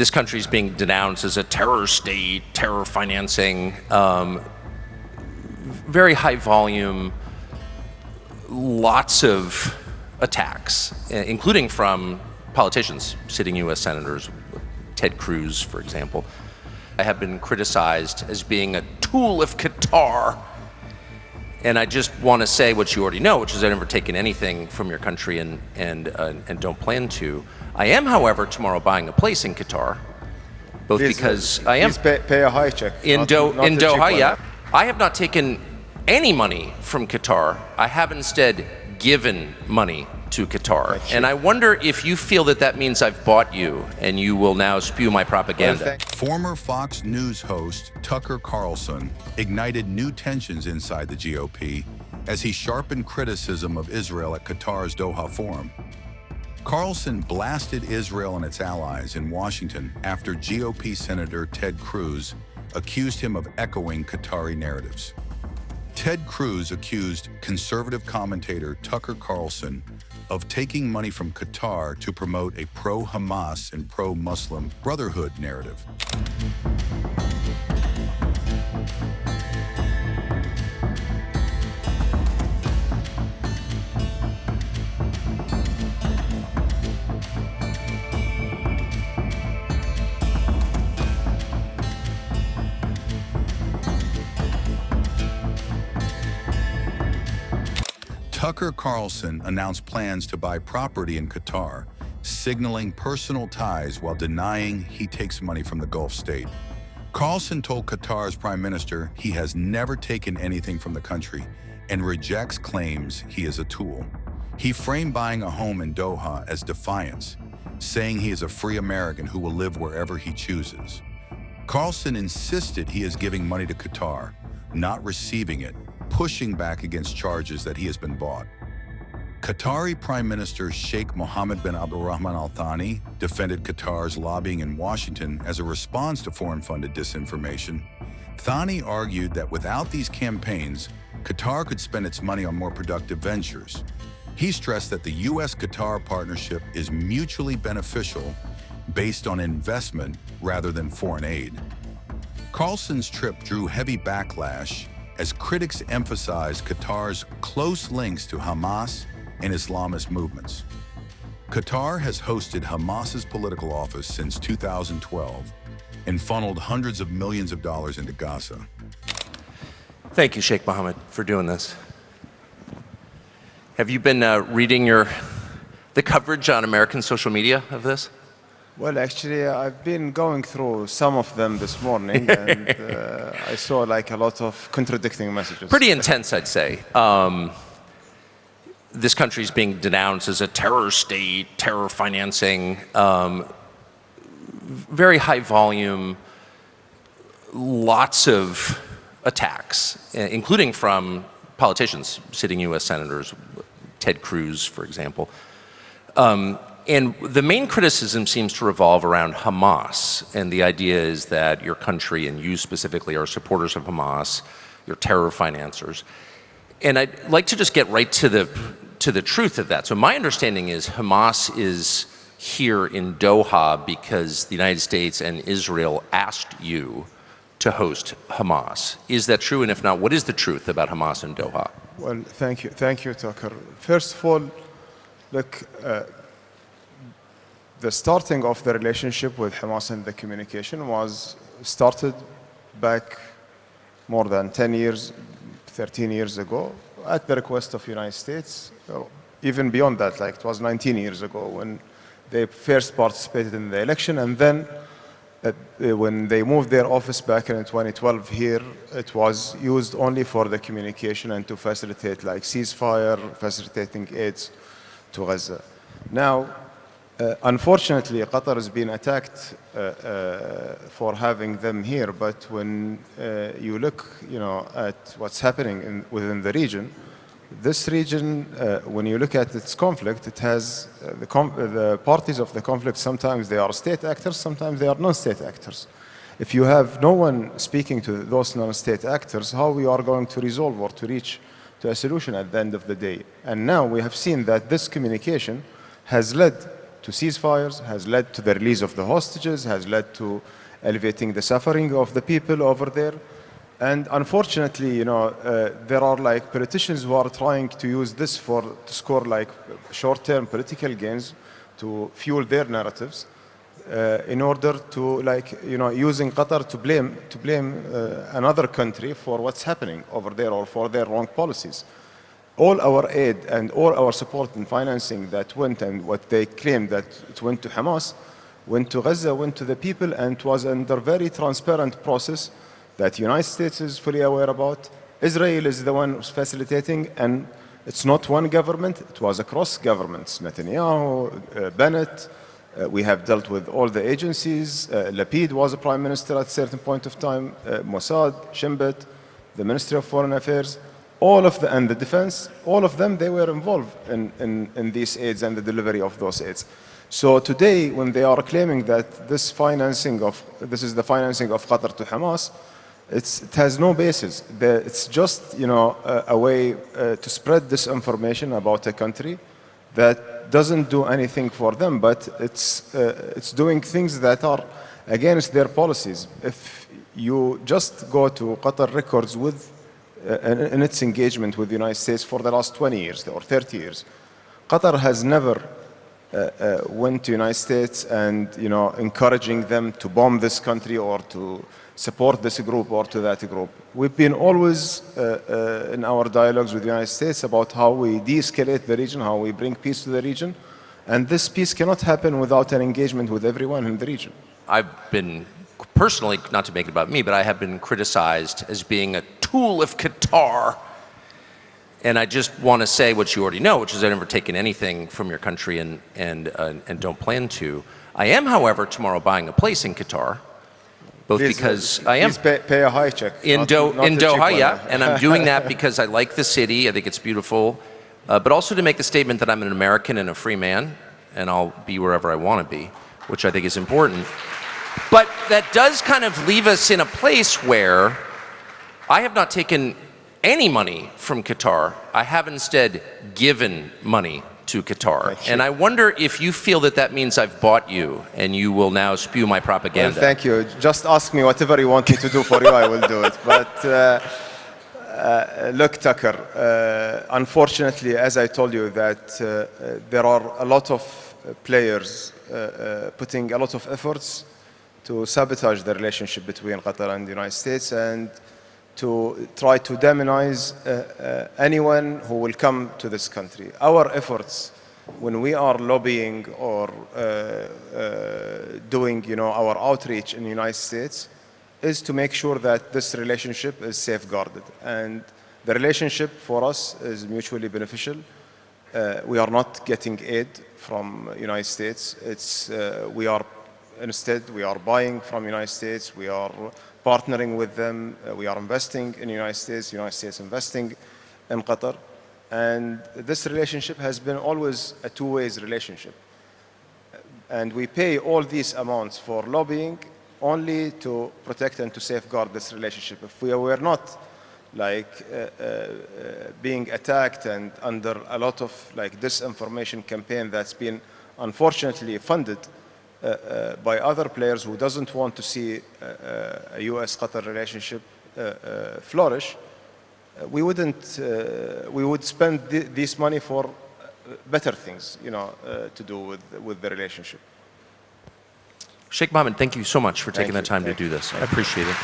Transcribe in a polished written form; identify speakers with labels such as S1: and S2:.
S1: this country is being denounced as a terror state, terror financing, very high volume, lots of attacks, including from politicians, sitting US senators, Ted Cruz, for example. I have been criticized as being a tool of Qatar. And I just want to say what you already know, which is I've never taken anything from your country and don't plan to. I am, however, tomorrow buying a place in Qatar, both because I am
S2: pay a high check
S1: in Doha. Yeah, I have not taken any money from Qatar. I have instead given money to Qatar, and I wonder if you feel that that means I've bought you, and you will now spew my propaganda.
S3: Former Fox News host Tucker Carlson ignited new tensions inside the GOP as he sharpened criticism of Israel at Qatar's Doha Forum. Carlson blasted Israel and its allies in Washington after GOP Senator Ted Cruz accused him of echoing Qatari narratives. Ted Cruz accused conservative commentator Tucker Carlson of taking money from Qatar to promote a pro-Hamas and pro-Muslim Brotherhood narrative. Tucker Carlson announced plans to buy property in Qatar, signaling personal ties while denying he takes money from the Gulf state. Carlson told Qatar's prime minister he has never taken anything from the country and rejects claims he is a tool. He framed buying a home in Doha as defiance, saying he is a free American who will live wherever he chooses. Carlson insisted he is giving money to Qatar, not receiving it, pushing back against charges that he has been bought. Qatari Prime Minister Sheikh Mohammed bin Abdulrahman Thani defended Qatar's lobbying in Washington as a response to foreign-funded disinformation. Thani argued that without these campaigns, Qatar could spend its money on more productive ventures. He stressed that the U.S.-Qatar partnership is mutually beneficial based on investment rather than foreign aid. Carlson's trip drew heavy backlash as critics emphasized Qatar's close links to Hamas and Islamist movements. Qatar has hosted Hamas's political office since 2012 and funneled hundreds of millions of dollars into Gaza.
S1: Thank you, Sheikh Mohammed, for doing this. Have you been reading the coverage on American social media of this?
S2: Well, actually, I've been going through some of them this morning, and I saw like a lot of contradicting messages.
S1: Pretty intense, I'd say. This country is being denounced as a terror state, terror financing, very high volume, lots of attacks, including from politicians, sitting US senators, Ted Cruz, for example. And the main criticism seems to revolve around Hamas, and the idea is that your country, and you specifically, are supporters of Hamas, you're terror financiers. And I'd like to just get right to the truth of that. So my understanding is Hamas is here in Doha because the United States and Israel asked you to host Hamas. Is that true? And if not, what is the truth about Hamas in Doha?
S2: Well, thank you, Tucker. First of all, look, the starting of the relationship with Hamas and the communication was started back more than 10 years, 13 years ago, at the request of the United States. Even beyond that, like it was 19 years ago when they first participated in the election, and then when they moved their office back in 2012 here, it was used only for the communication and to facilitate like ceasefire, facilitating aids to Gaza. Now, unfortunately, Qatar has been attacked for having them here, but when you look, at what's happening within the region, this region, when you look at its conflict, it has the parties of the conflict. Sometimes they are state actors, sometimes they are non-state actors. If you have no one speaking to those non-state actors, how we are going to resolve or to reach to a solution at the end of the day? And now we have seen that this communication has led to ceasefires, has led to the release of the hostages, has led to alleviating the suffering of the people over there. And unfortunately, you know, there are like politicians who are trying to use this to score like short-term political gains to fuel their narratives in order to, like, you know, using Qatar to blame another country for what's happening over there or for their wrong policies. All our aid and all our support and financing that went, and what they claimed that it went to Hamas, went to Gaza, went to the people, and it was under very transparent process that the United States is fully aware about. Israel is the one who's facilitating, and it's not one government, it was across governments. Netanyahu, Bennett, we have dealt with all the agencies. Lapid was a prime minister at a certain point of time, Mossad, Shin Bet, the Ministry of Foreign Affairs, all of the, and the defense, all of them, they were involved in these aids and the delivery of those aids. So today, when they are claiming that this is the financing of Qatar to Hamas, it has no basis. It's just, you know, a way to spread disinformation about a country that doesn't do anything for them, but it's doing things that are against their policies. If you just go to Qatar records with in its engagement with the United States for the last 20 years or 30 years, Qatar has never went to the United States and, you know, encouraging them to bomb this country or to support this group or to that group. We've been always in our dialogues with the United States about how we de-escalate the region, how we bring peace to the region, and this peace cannot happen without an engagement with everyone in the region.
S1: I've been personally, not to make it about me, but I have been criticized as being a tool of Qatar. And I just want to say what you already know, which is I've never taken anything from your country and don't plan to. I am, however, tomorrow buying a place in Qatar, both because I am
S2: pay a high check
S1: in Doha, yeah, and I'm doing that because I like the city. I think it's beautiful, but also to make the statement that I'm an American and a free man, and I'll be wherever I want to be, which I think is important. But that does kind of leave us in a place where I have not taken any money from Qatar. I have instead given money to Qatar. And I wonder if you feel that that means I've bought you and you will now spew my propaganda.
S2: Well, thank you. Just ask me whatever you want me to do for you, I will do it. But look, Tucker, unfortunately, as I told you, that there are a lot of players putting a lot of efforts to sabotage the relationship between Qatar and the United States and to try to demonize anyone who will come to this country. Our efforts, when we are lobbying or doing, you know, our outreach in the United States, is to make sure that this relationship is safeguarded. And the relationship for us is mutually beneficial. We are not getting aid from the United States. Instead, we are buying from the United States. We are partnering with them. We are investing in the United States investing in Qatar. And this relationship has been always a two-way relationship. And we pay all these amounts for lobbying only to protect and to safeguard this relationship. If we were not like being attacked and under a lot of like disinformation campaign that's been unfortunately funded by other players who doesn't want to see a US-Qatar relationship flourish, we would spend this money for better things, you know, to do with the relationship.
S1: Sheikh Mohammed, thank you so much for taking the time to do this. I appreciate it.